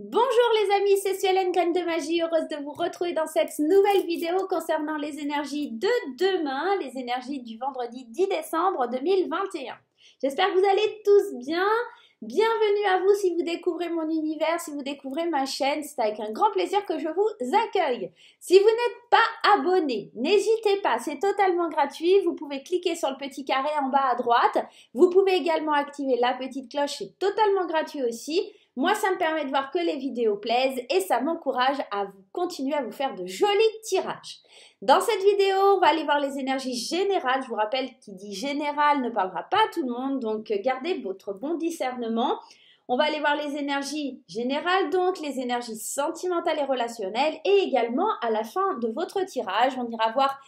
Bonjour les amis, c'est Suelen Graine de Magie, heureuse de vous retrouver dans cette nouvelle vidéo concernant les énergies de demain, les énergies du vendredi 10 décembre 2021. J'espère que vous allez tous bien. Bienvenue à vous si vous découvrez mon univers, si vous découvrez ma chaîne, c'est avec un grand plaisir que je vous accueille. Si vous n'êtes pas abonné, n'hésitez pas, c'est totalement gratuit, vous pouvez cliquer sur le petit carré en bas à droite, vous pouvez également activer la petite cloche, c'est totalement gratuit aussi. Moi, ça me permet de voir que les vidéos plaisent et ça m'encourage à vous continuer à vous faire de jolis tirages. Dans cette vidéo, on va aller voir les énergies générales. Je vous rappelle, qui dit général ne parlera pas à tout le monde, donc gardez votre bon discernement. On va aller voir les énergies générales, donc les énergies sentimentales et relationnelles, et également à la fin de votre tirage, on ira voir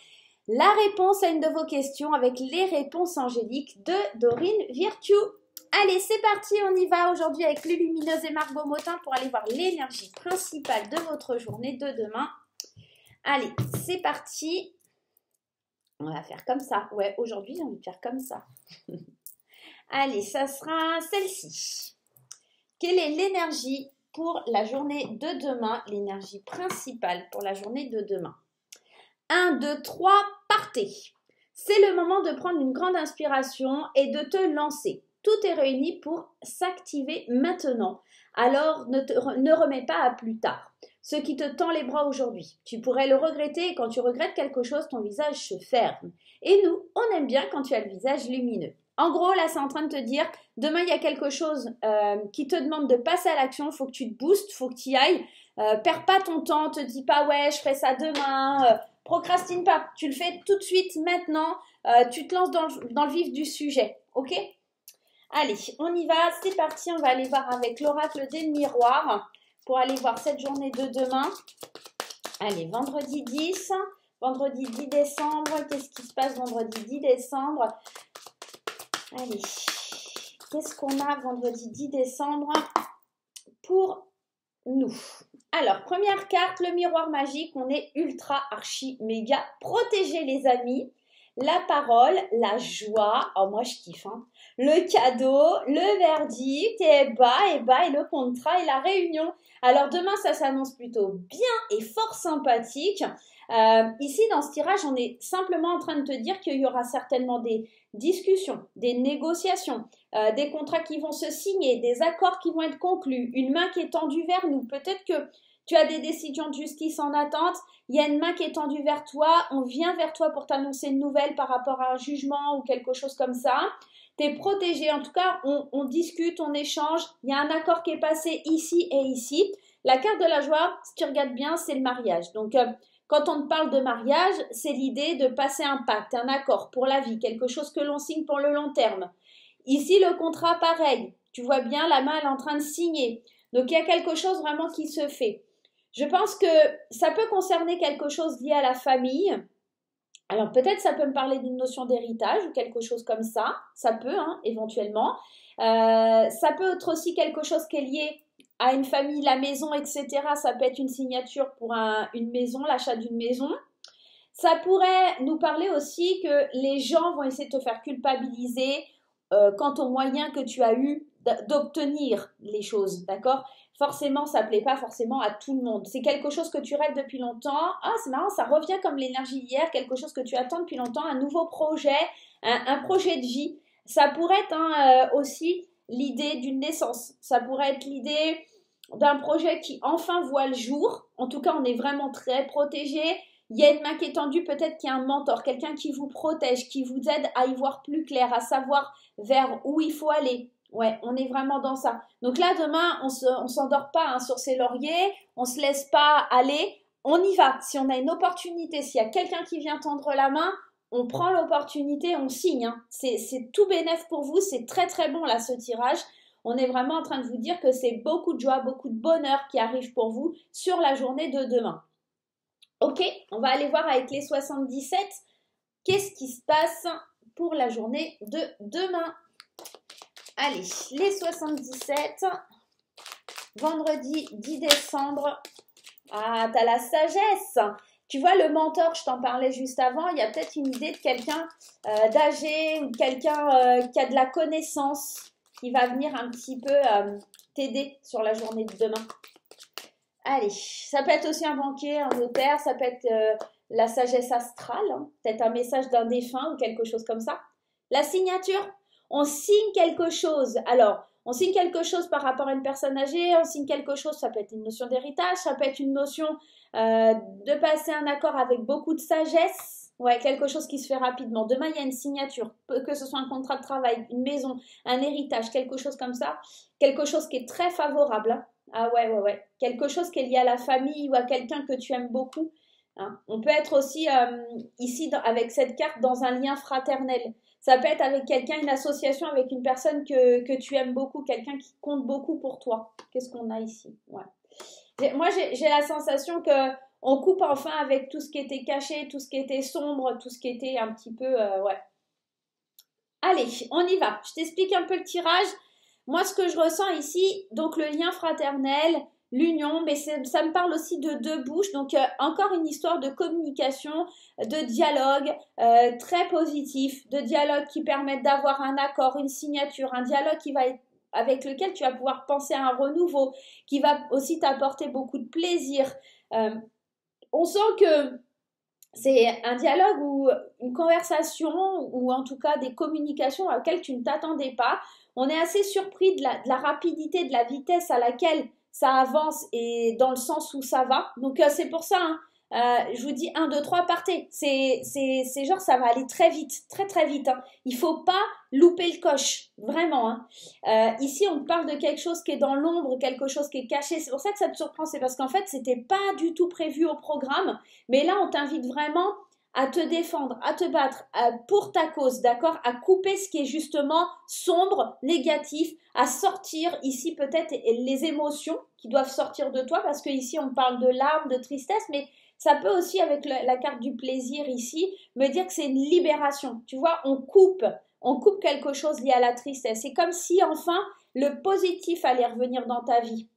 la réponse à une de vos questions avec les réponses angéliques de Dorine Virtue. Allez, c'est parti, on y va aujourd'hui avec Lulumineuse et Margot Motin pour aller voir l'énergie principale de votre journée de demain. Allez, c'est parti. On va faire comme ça. Ouais, aujourd'hui, j'ai envie de faire comme ça. Allez, ça sera celle-ci. Quelle est l'énergie pour la journée de demain? L'énergie principale pour la journée de demain. 1, 2, 3, partez. C'est le moment de prendre une grande inspiration et de te lancer. Tout est réuni pour s'activer maintenant. Alors, ne remets pas à plus tard. Ce qui te tend les bras aujourd'hui. Tu pourrais le regretter et quand tu regrettes quelque chose, ton visage se ferme. Et nous, on aime bien quand tu as le visage lumineux. En gros, là, c'est en train de te dire, demain, il y a quelque chose qui te demande de passer à l'action. Il faut que tu te boostes, il faut que tu y ailles. Perds pas ton temps, te dis pas, ouais, je ferai ça demain. Procrastine pas. Tu le fais tout de suite, maintenant. Tu te lances dans le vif du sujet. OK ? Allez, on y va, c'est parti, on va aller voir avec l'oracle des miroirs pour aller voir cette journée de demain. Allez, vendredi 10 décembre, qu'est-ce qui se passe vendredi 10 décembre? Allez, qu'est-ce qu'on a vendredi 10 décembre pour nous? Alors, première carte, le miroir magique, on est ultra, archi, méga protégé les amis. La parole, la joie, oh moi je kiffe, hein. Le cadeau, le verdict, et le contrat et la réunion. Alors demain ça s'annonce plutôt bien et fort sympathique. Ici dans ce tirage on est simplement en train de te dire qu'il y aura certainement des discussions, des négociations, des contrats qui vont se signer, des accords qui vont être conclus, une main qui est tendue vers nous. Peut-être que tu as des décisions de justice en attente, il y a une main qui est tendue vers toi, on vient vers toi pour t'annoncer une nouvelle par rapport à un jugement ou quelque chose comme ça. Tu es protégé, en tout cas, on discute, on échange, il y a un accord qui est passé ici et ici. La carte de la joie, si tu regardes bien, c'est le mariage. Donc, quand on te parle de mariage, c'est l'idée de passer un pacte, un accord pour la vie, quelque chose que l'on signe pour le long terme. Ici, le contrat, pareil. Tu vois bien, la main, elle est en train de signer. Donc, il y a quelque chose vraiment qui se fait. Je pense que ça peut concerner quelque chose lié à la famille. Alors peut-être ça peut me parler d'une notion d'héritage ou quelque chose comme ça. Ça peut, hein, éventuellement. Ça peut être aussi quelque chose qui est lié à une famille, la maison, etc. Ça peut être une signature pour une maison, l'achat d'une maison. Ça pourrait nous parler aussi que les gens vont essayer de te faire culpabiliser quant aux moyens que tu as eu d'obtenir les choses, d'accord? Forcément, ça ne plaît pas forcément à tout le monde. C'est quelque chose que tu rêves depuis longtemps. Ah, c'est marrant, ça revient comme l'énergie hier, quelque chose que tu attends depuis longtemps, un nouveau projet, un projet de vie. Ça pourrait être aussi l'idée d'une naissance. Ça pourrait être l'idée d'un projet qui enfin voit le jour. En tout cas, on est vraiment très protégé. Il y a une main qui est tendue, peut-être qu'il y a un mentor, quelqu'un qui vous protège, qui vous aide à y voir plus clair, à savoir vers où il faut aller. Ouais, on est vraiment dans ça. Donc là, demain, on s'endort pas hein, sur ses lauriers, on se laisse pas aller, on y va. Si on a une opportunité, s'il y a quelqu'un qui vient tendre la main, on prend l'opportunité, on signe. Hein. C'est tout bénef pour vous, c'est très très bon là ce tirage. On est vraiment en train de vous dire que c'est beaucoup de joie, beaucoup de bonheur qui arrive pour vous sur la journée de demain. Ok, on va aller voir avec les 77, qu'est-ce qui se passe pour la journée de demain. Allez, les 77, vendredi 10 décembre. Ah, t'as la sagesse. Tu vois, le mentor, je t'en parlais juste avant, il y a peut-être une idée de quelqu'un d'âgé ou quelqu'un qui a de la connaissance qui va venir un petit peu t'aider sur la journée de demain. Allez, ça peut être aussi un banquier, un notaire, ça peut être la sagesse astrale, hein, peut-être un message d'un défunt ou quelque chose comme ça. La signature, on signe quelque chose. Alors, on signe quelque chose par rapport à une personne âgée, on signe quelque chose, ça peut être une notion d'héritage, ça peut être une notion de passer un accord avec beaucoup de sagesse. Ouais, quelque chose qui se fait rapidement. Demain, il y a une signature, que ce soit un contrat de travail, une maison, un héritage, quelque chose comme ça, quelque chose qui est très favorable, hein. Ah ouais, ouais, ouais. Quelque chose qui est lié à la famille ou à quelqu'un que tu aimes beaucoup, hein. On peut être aussi ici avec cette carte dans un lien fraternel. Ça peut être avec quelqu'un, une association avec une personne que tu aimes beaucoup, quelqu'un qui compte beaucoup pour toi. Qu'est-ce qu'on a ici? Ouais. Moi, j'ai la sensation que on coupe enfin avec tout ce qui était caché, tout ce qui était sombre, tout ce qui était un petit peu... ouais. Allez, on y va. Je t'explique un peu le tirage. Moi, ce que je ressens ici, donc le lien fraternel, l'union, mais ça me parle aussi de deux bouches. Donc, encore une histoire de communication, de dialogue très positif, de dialogue qui permettent d'avoir un accord, une signature, un dialogue qui va être avec lequel tu vas pouvoir penser à un renouveau, qui va aussi t'apporter beaucoup de plaisir. On sent que c'est un dialogue ou une conversation ou en tout cas des communications auxquelles tu ne t'attendais pas. On est assez surpris de la rapidité, de la vitesse à laquelle ça avance et dans le sens où ça va. Donc c'est pour ça, hein, je vous dis 1, 2, 3, partez. C'est genre ça va aller très vite, très très vite, hein. Il faut pas louper le coche, vraiment, hein. Ici on parle de quelque chose qui est dans l'ombre, quelque chose qui est caché. C'est pour ça que ça te surprend, c'est parce qu'en fait c'était pas du tout prévu au programme. Mais là, on t'invite vraiment à te défendre, à te battre pour ta cause, d'accord? À couper ce qui est justement sombre, négatif, à sortir ici peut-être les émotions qui doivent sortir de toi, parce que ici on parle de larmes, de tristesse, mais ça peut aussi, avec la carte du plaisir ici, me dire que c'est une libération. Tu vois, on coupe quelque chose lié à la tristesse. C'est comme si enfin le positif allait revenir dans ta vie.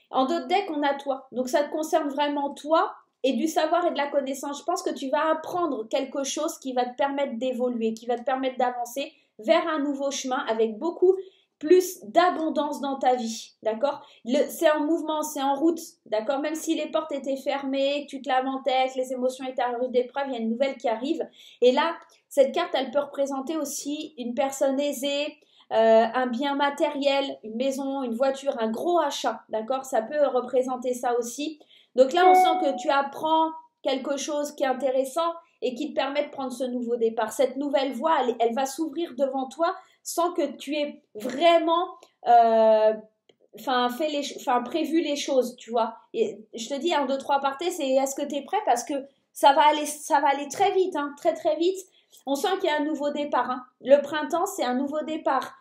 En d'autres decks, on a toi. Donc ça te concerne vraiment toi et du savoir et de la connaissance. Je pense que tu vas apprendre quelque chose qui va te permettre d'évoluer, qui va te permettre d'avancer vers un nouveau chemin avec beaucoup plus d'abondance dans ta vie, d'accord? C'est en mouvement, c'est en route, d'accord? Même si les portes étaient fermées, que tu te lamentais, que les émotions étaient à rude épreuve, il y a une nouvelle qui arrive. Et là, cette carte, elle peut représenter aussi une personne aisée, un bien matériel, une maison, une voiture, un gros achat, d'accord? Ça peut représenter ça aussi. Donc là, on sent que tu apprends quelque chose qui est intéressant et qui te permet de prendre ce nouveau départ. Cette nouvelle voie, elle va s'ouvrir devant toi sans que tu aies vraiment prévu les choses, tu vois. Et je te dis, 1, 2, 3, partez, c'est est-ce que tu es prêt? Parce que ça va aller très vite, hein, très très vite. On sent qu'il y a un nouveau départ, hein. Le printemps, c'est un nouveau départ.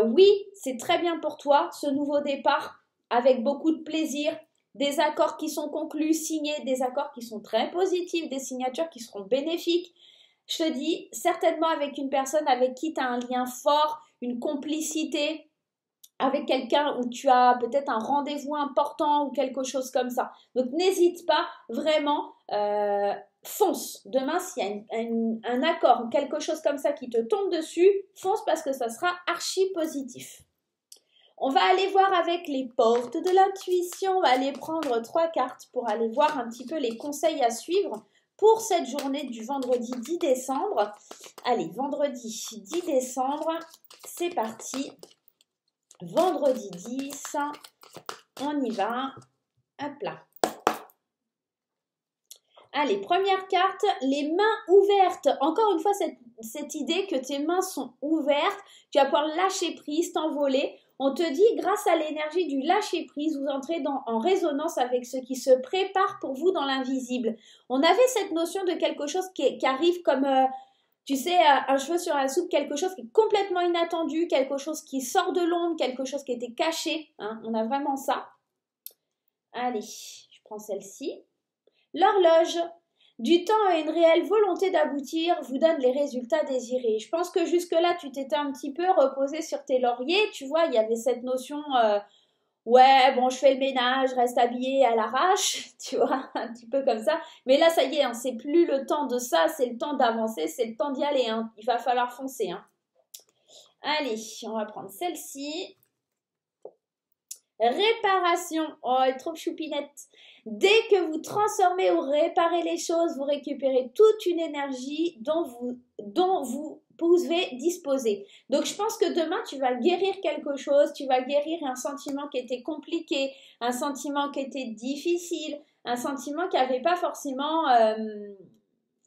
Oui, c'est très bien pour toi, ce nouveau départ, avec beaucoup de plaisir, des accords qui sont conclus, signés, des accords qui sont très positifs, des signatures qui seront bénéfiques. Je te dis, certainement avec une personne avec qui tu as un lien fort, une complicité, avec quelqu'un où tu as peut-être un rendez-vous important ou quelque chose comme ça. Donc n'hésite pas, vraiment, fonce. Demain, s'il y a un accord ou quelque chose comme ça qui te tombe dessus, fonce parce que ça sera archi positif. On va aller voir avec les portes de l'intuition, on va aller prendre 3 cartes pour aller voir un petit peu les conseils à suivre pour cette journée du vendredi 10 décembre. Allez, vendredi 10 décembre, c'est parti. Vendredi 10, on y va. Hop là. Allez, première carte, les mains ouvertes. Encore une fois, cette idée que tes mains sont ouvertes, tu vas pouvoir lâcher prise, t'envoler. On te dit, grâce à l'énergie du lâcher prise, vous entrez en résonance avec ce qui se prépare pour vous dans l'invisible. On avait cette notion de quelque chose qui arrive comme, tu sais, un cheveu sur la soupe, quelque chose qui est complètement inattendu, quelque chose qui sort de l'ombre, quelque chose qui était caché, hein. On a vraiment ça. Allez, je prends celle-ci. L'horloge du temps et une réelle volonté d'aboutir vous donne les résultats désirés. Je pense que jusque-là, tu t'étais un petit peu reposé sur tes lauriers. Tu vois, il y avait cette notion, ouais, bon, je fais le ménage, reste habillé à l'arrache, tu vois, un petit peu comme ça. Mais là, ça y est, hein, c'est plus le temps de ça, c'est le temps d'avancer, c'est le temps d'y aller, hein. Il va falloir foncer, hein. Allez, on va prendre celle-ci. Réparation. Oh, elle est trop choupinette. Dès que vous transformez ou réparez les choses, vous récupérez toute une énergie dont vous pouvez disposer. Donc, je pense que demain, tu vas guérir quelque chose, tu vas guérir un sentiment qui était compliqué, un sentiment qui était difficile, un sentiment qui n'avait pas forcément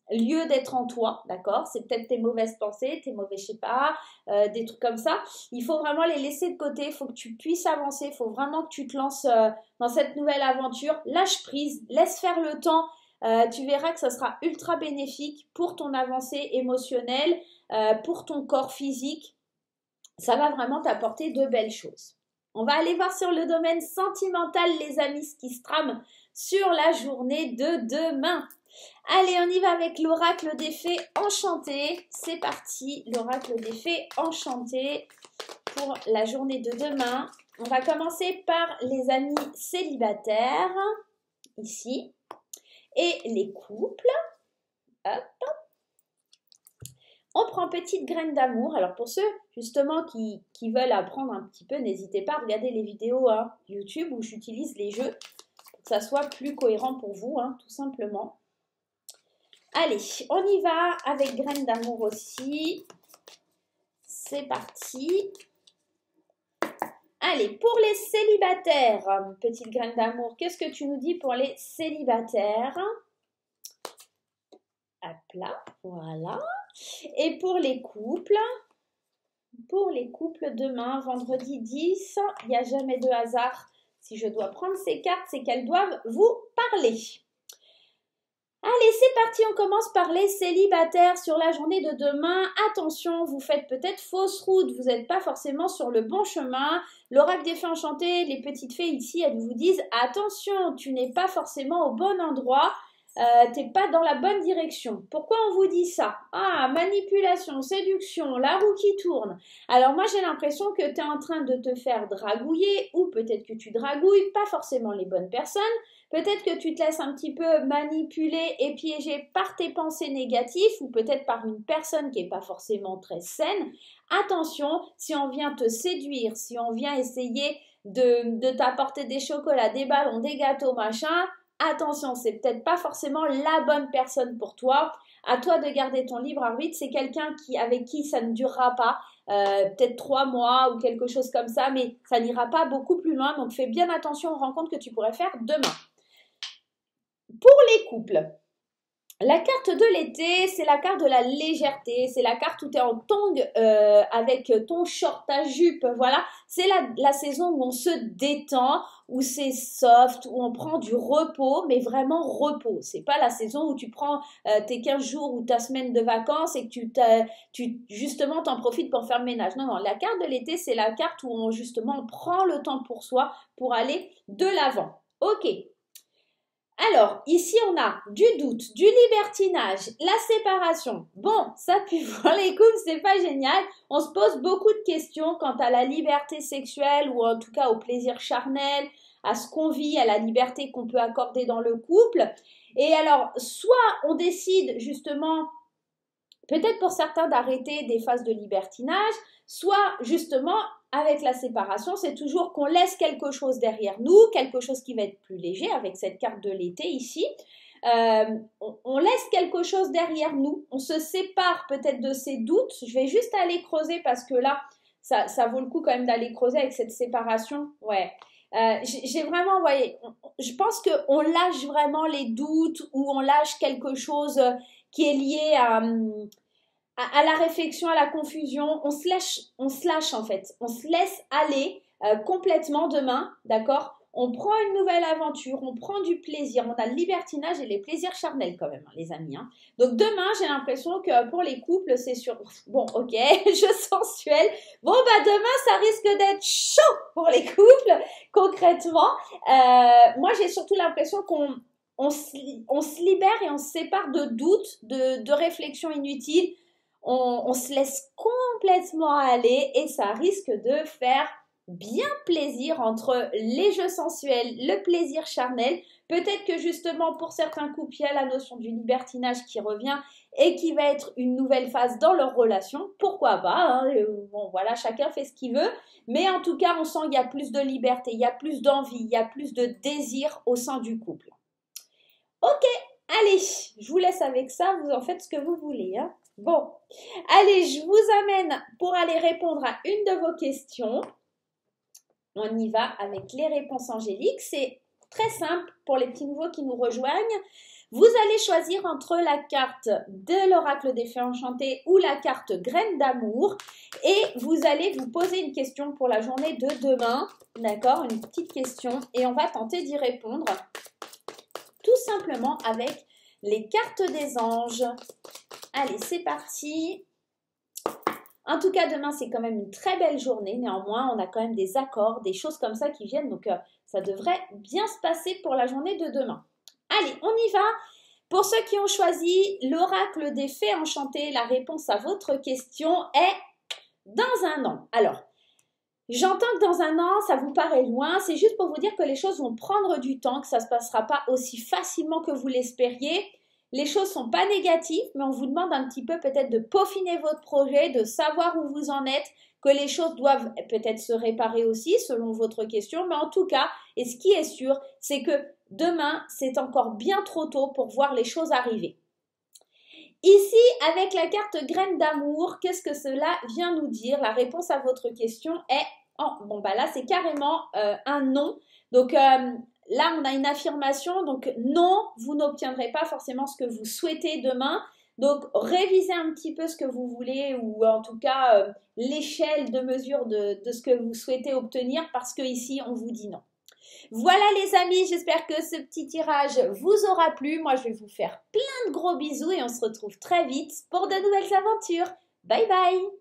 lieu d'être en toi, d'accord? C'est peut-être tes mauvaises pensées, tes mauvais, je sais pas, des trucs comme ça. Il faut vraiment les laisser de côté, il faut que tu puisses avancer, il faut vraiment que tu te lances dans cette nouvelle aventure. Lâche prise, laisse faire le temps. Tu verras que ça sera ultra bénéfique pour ton avancée émotionnelle, pour ton corps physique. Ça va vraiment t'apporter de belles choses. On va aller voir sur le domaine sentimental, les amis, ce qui se trame sur la journée de demain. Allez, on y va avec l'oracle des fées enchanté. C'est parti, l'oracle des fées enchanté pour la journée de demain. On va commencer par les amis célibataires, ici, et les couples. Hop. On prend petite graine d'amour. Alors pour ceux justement qui veulent apprendre un petit peu, n'hésitez pas à regarder les vidéos YouTube où j'utilise les jeux pour que ça soit plus cohérent pour vous, tout simplement. Allez, on y va avec graines d'amour aussi. C'est parti. Allez, pour les célibataires, petite graine d'amour, qu'est-ce que tu nous dis pour les célibataires? Hop là, voilà. Et pour les couples demain, vendredi 10, il n'y a jamais de hasard. Si je dois prendre ces cartes, c'est qu'elles doivent vous parler. Allez, c'est parti, on commence par les célibataires sur la journée de demain. Attention, vous faites peut-être fausse route, vous n'êtes pas forcément sur le bon chemin. L'oracle des fées enchantées, les petites fées ici, elles vous disent « Attention, tu n'es pas forcément au bon endroit, tu n'es pas dans la bonne direction. » Pourquoi on vous dit ça? Ah, manipulation, séduction, la roue qui tourne. Alors moi, j'ai l'impression que tu es en train de te faire dragouiller ou peut-être que tu dragouilles pas forcément les bonnes personnes. Peut-être que tu te laisses un petit peu manipuler et piéger par tes pensées négatives ou peut-être par une personne qui n'est pas forcément très saine. Attention, si on vient te séduire, si on vient essayer de t'apporter des chocolats, des ballons, des gâteaux, machin, attention, c'est peut-être pas forcément la bonne personne pour toi. À toi de garder ton libre arbitre. C'est quelqu'un avec qui ça ne durera pas, peut-être 3 mois ou quelque chose comme ça, mais ça n'ira pas beaucoup plus loin. Donc fais bien attention aux rencontres que tu pourrais faire demain. Pour les couples, la carte de l'été, c'est la carte de la légèreté, c'est la carte où tu es en tongs avec ton short, ta jupe, voilà. C'est la saison où on se détend, où c'est soft, où on prend du repos, mais vraiment repos. C'est pas la saison où tu prends tes 15 jours ou ta semaine de vacances et que tu justement t'en profites pour faire le ménage. Non, non, la carte de l'été, c'est la carte où on prend le temps pour soi pour aller de l'avant. Ok. Alors, ici, on a du doute, du libertinage, la séparation. Bon, ça, puis pour les couples, c'est pas génial. On se pose beaucoup de questions quant à la liberté sexuelle ou en tout cas au plaisir charnel, à ce qu'on vit, à la liberté qu'on peut accorder dans le couple. Et alors, soit on décide justement, peut-être pour certains, d'arrêter des phases de libertinage, soit justement, avec la séparation, c'est toujours qu'on laisse quelque chose derrière nous, quelque chose qui va être plus léger, avec cette carte de l'été ici. On laisse quelque chose derrière nous, on se sépare peut-être de ses doutes. Je vais juste aller creuser parce que là, ça vaut le coup quand même d'aller creuser avec cette séparation. Ouais. J'ai vraiment, vous voyez, je pense qu'on lâche vraiment les doutes ou on lâche quelque chose qui est lié à la réflexion, à la confusion. On se lâche en fait. On se laisse aller complètement demain, d'accord? On prend une nouvelle aventure, on prend du plaisir, on a le libertinage et les plaisirs charnels quand même, les amis. Donc demain, j'ai l'impression que pour les couples, c'est sûr. Bon, ok, je sensuelle. Bon, bah demain, ça risque d'être chaud pour les couples, concrètement. Moi, j'ai surtout l'impression qu'on se libère et on se sépare de doutes, de réflexions inutiles. On se laisse complètement aller et ça risque de faire bien plaisir entre les jeux sensuels, le plaisir charnel. Peut-être que justement pour certains couples, il y a la notion du libertinage qui revient et qui va être une nouvelle phase dans leur relation. Pourquoi pas, hein, bon voilà, chacun fait ce qu'il veut. Mais en tout cas, on sent qu'il y a plus de liberté, il y a plus d'envie, il y a plus de désir au sein du couple. Ok, allez, je vous laisse avec ça, vous en faites ce que vous voulez, hein. Bon, allez, je vous amène pour aller répondre à une de vos questions. On y va avec les réponses angéliques. C'est très simple pour les petits nouveaux qui nous rejoignent. Vous allez choisir entre la carte de l'oracle des fées enchantées ou la carte graine d'amour et vous allez vous poser une question pour la journée de demain. D'accord, une petite question et on va tenter d'y répondre tout simplement avec les cartes des anges. Allez, c'est parti. En tout cas, demain, c'est quand même une très belle journée. Néanmoins, on a quand même des accords, des choses comme ça qui viennent. Donc, ça devrait bien se passer pour la journée de demain. Allez, on y va. Pour ceux qui ont choisi l'oracle des fées enchantées, la réponse à votre question est dans un an. Alors, j'entends que dans un an, ça vous paraît loin. C'est juste pour vous dire que les choses vont prendre du temps, que ça ne se passera pas aussi facilement que vous l'espériez. Les choses ne sont pas négatives, mais on vous demande un petit peu peut-être de peaufiner votre projet, de savoir où vous en êtes, que les choses doivent peut-être se réparer aussi selon votre question. Mais en tout cas, et ce qui est sûr, c'est que demain, c'est encore bien trop tôt pour voir les choses arriver. Ici, avec la carte graine d'amour, qu'est-ce que cela vient nous dire? La réponse à votre question est, bon bah là c'est carrément un non. Donc là on a une affirmation, donc non, vous n'obtiendrez pas forcément ce que vous souhaitez demain. Donc révisez un petit peu ce que vous voulez ou en tout cas l'échelle de mesure de ce que vous souhaitez obtenir parce que ici on vous dit non. Voilà les amis, j'espère que ce petit tirage vous aura plu. Moi, je vais vous faire plein de gros bisous et on se retrouve très vite pour de nouvelles aventures. Bye bye!